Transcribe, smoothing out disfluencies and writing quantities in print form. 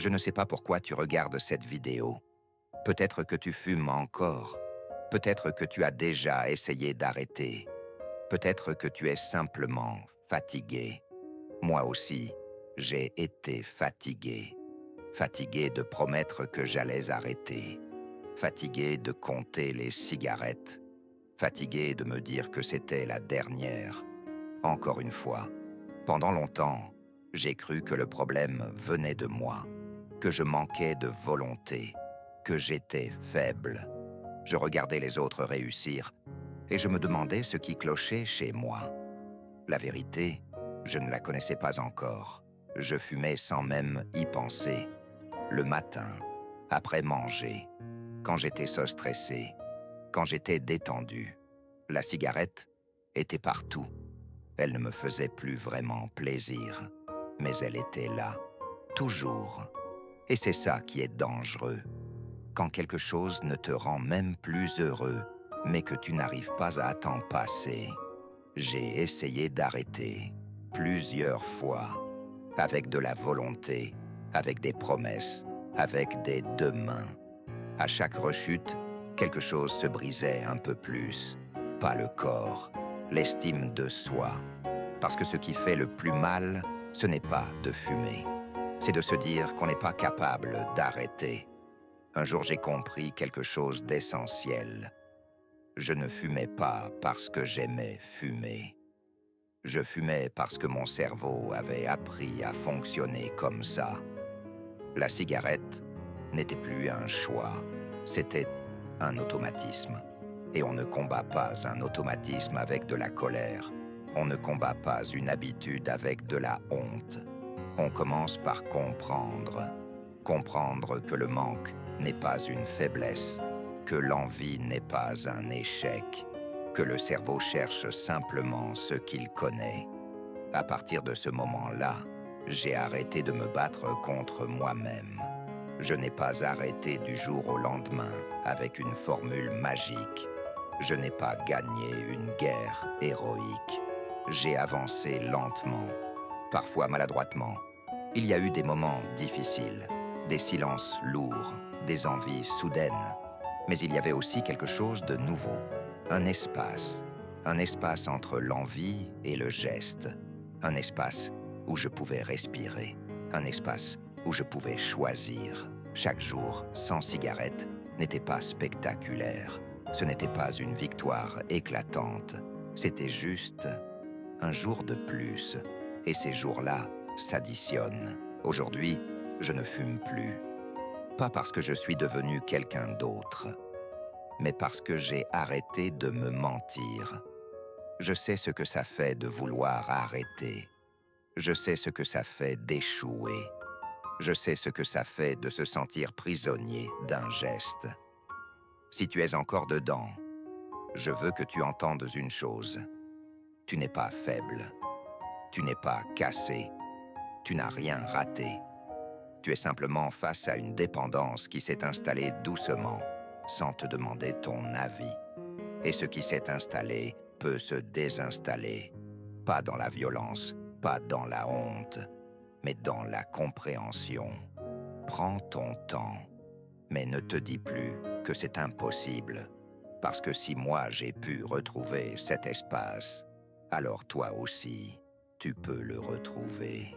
Je ne sais pas pourquoi tu regardes cette vidéo. Peut-être que tu fumes encore. Peut-être que tu as déjà essayé d'arrêter. Peut-être que tu es simplement fatigué. Moi aussi, j'ai été fatigué. Fatigué de promettre que j'allais arrêter. Fatigué de compter les cigarettes. Fatigué de me dire que c'était la dernière. Encore une fois, pendant longtemps, j'ai cru que le problème venait de moi, que je manquais de volonté, que j'étais faible. Je regardais les autres réussir et je me demandais ce qui clochait chez moi. La vérité, je ne la connaissais pas encore. Je fumais sans même y penser. Le matin, après manger, quand j'étais stressé, quand j'étais détendu. La cigarette était partout. Elle ne me faisait plus vraiment plaisir, mais elle était là, toujours. Et c'est ça qui est dangereux. Quand quelque chose ne te rend même plus heureux, mais que tu n'arrives pas à t'en passer. J'ai essayé d'arrêter, plusieurs fois, avec de la volonté, avec des promesses, avec des demain. À chaque rechute, quelque chose se brisait un peu plus. Pas le corps, l'estime de soi. Parce que ce qui fait le plus mal, ce n'est pas de fumer. C'est de se dire qu'on n'est pas capable d'arrêter. Un jour, j'ai compris quelque chose d'essentiel. Je ne fumais pas parce que j'aimais fumer. Je fumais parce que mon cerveau avait appris à fonctionner comme ça. La cigarette n'était plus un choix, c'était un automatisme. Et on ne combat pas un automatisme avec de la colère. On ne combat pas une habitude avec de la honte. On commence par comprendre. Comprendre que le manque n'est pas une faiblesse, que l'envie n'est pas un échec, que le cerveau cherche simplement ce qu'il connaît. À partir de ce moment-là, j'ai arrêté de me battre contre moi-même. Je n'ai pas arrêté du jour au lendemain avec une formule magique. Je n'ai pas gagné une guerre héroïque. J'ai avancé lentement, parfois maladroitement. Il y a eu des moments difficiles, des silences lourds, des envies soudaines. Mais il y avait aussi quelque chose de nouveau, un espace entre l'envie et le geste, un espace où je pouvais respirer, un espace où je pouvais choisir. Chaque jour, sans cigarette, n'était pas spectaculaire. Ce n'était pas une victoire éclatante. C'était juste un jour de plus. Et ces jours-là s'additionnent. Aujourd'hui, je ne fume plus. Pas parce que je suis devenu quelqu'un d'autre, mais parce que j'ai arrêté de me mentir. Je sais ce que ça fait de vouloir arrêter. Je sais ce que ça fait d'échouer. Je sais ce que ça fait de se sentir prisonnier d'un geste. Si tu es encore dedans, je veux que tu entendes une chose. Tu n'es pas faible. Tu n'es pas cassé. Tu n'as rien raté. Tu es simplement face à une dépendance qui s'est installée doucement, sans te demander ton avis. Et ce qui s'est installé peut se désinstaller. Pas dans la violence, pas dans la honte, mais dans la compréhension. Prends ton temps, mais ne te dis plus que c'est impossible. Parce que si moi j'ai pu retrouver cet espace, alors toi aussi, tu peux le retrouver.